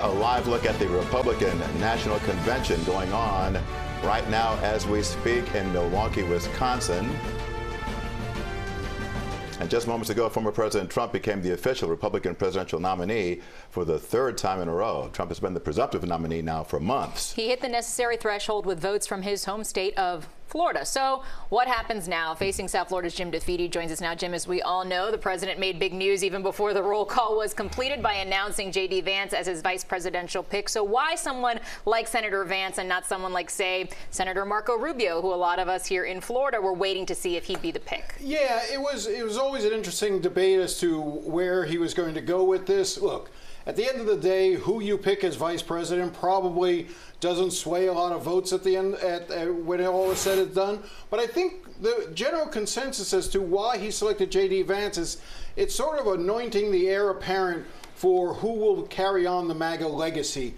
a live look at the Republican National Convention going on right now as we speak in Milwaukee, Wisconsin. And just moments ago, former President Trump became the official Republican presidential nominee for the third time in a row. Trump has been the presumptive nominee now for months. He hit the necessary threshold with votes from his home state of Florida. So what happens now? Facing South Florida's Jim DeFede joins us now. Jim, as we all know, the president made big news even before the roll call was completed by announcing JD Vance as his vice presidential pick. So why someone like Senator Vance and not someone like, say, Senator Marco Rubio, who a lot of us here in Florida were waiting to see if he'd be the pick? Yeah, it was always an interesting debate as to where he was going to go with this. Look, at the end of the day, who you pick as vice president probably doesn't sway a lot of votes at the end, when all is said and done. But I think the general consensus as to why he selected JD Vance is it's sort of anointing the heir apparent for who will carry on the MAGA legacy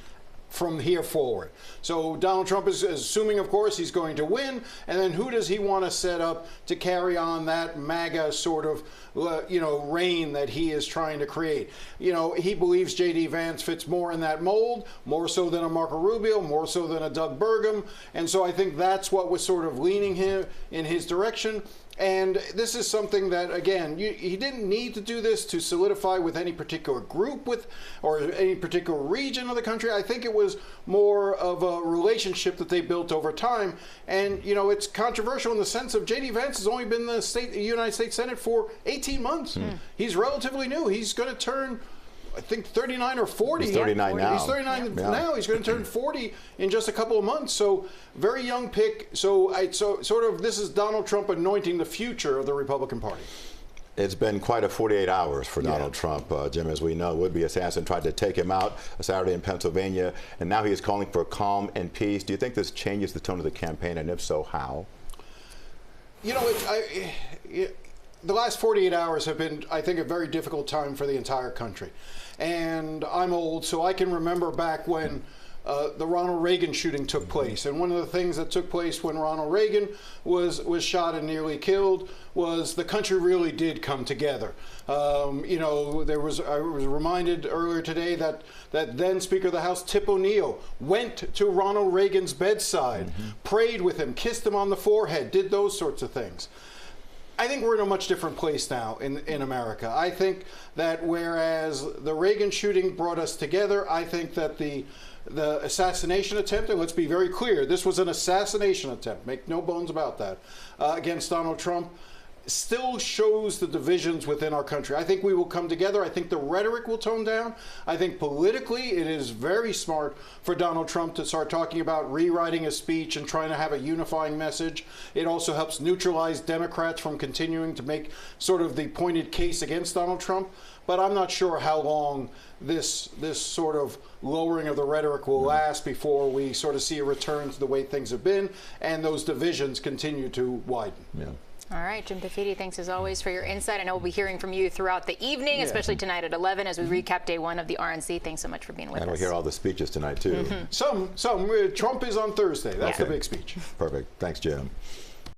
from here forward. So Donald Trump is assuming, of course, he's going to win, and then who does he want to set up to carry on that MAGA sort of, reign that he is trying to create? He believes JD Vance fits more in that mold, more so than a Marco Rubio, more so than a Doug Burgum, and so I think that's what was sort of leaning him in his direction. And this is something that, again, he didn't need to do this to solidify with any particular group or any particular region of the country. I think it was more of a relationship that they built over time. And, it's controversial in the sense of JD Vance has only been in the United States Senate for 18 months. He's relatively new. He's going to turn, I think, 39 or 40. He's 39 now. He's 39 now. He's going to turn 40 in just a couple of months. So very young pick. So this is Donald Trump anointing the future of the Republican Party. It's been quite a 48 hours for Donald Trump, Jim. As we know, would-be assassin tried to take him out Saturday in Pennsylvania, and now he is calling for calm and peace. Do you think this changes the tone of the campaign, and if so, how? The last 48 hours have been, I think, a very difficult time for the entire country. And I'm old, so I can remember back when the Ronald Reagan shooting took place. And one of the things that took place when Ronald Reagan was shot and nearly killed was the country really did come together. I was reminded earlier today that then Speaker of the House, Tip O'Neill, went to Ronald Reagan's bedside, prayed with him, kissed him on the forehead, did those sorts of things. I think we're in a much different place now in America. I think that whereas the Reagan shooting brought us together, I think that the assassination attempt, and let's be very clear, this was an assassination attempt, make no bones about that, against Donald Trump, still shows the divisions within our country. I think we will come together. I think the rhetoric will tone down. I think politically it is very smart for Donald Trump to start talking about rewriting his speech and trying to have a unifying message. It also helps neutralize Democrats from continuing to make sort of the pointed case against Donald Trump. But I'm not sure how long this sort of lowering of the rhetoric will last before we sort of see a return to the way things have been and those divisions continue to widen. Yeah. All right, Jim DeFede, thanks as always for your insight. I know we'll be hearing from you throughout the evening, especially tonight at 11 as we recap day one of the RNC. Thanks so much for being with us. And we'll hear all the speeches tonight, too. Some. Trump is on Thursday. That's the big speech. Perfect. Thanks, Jim.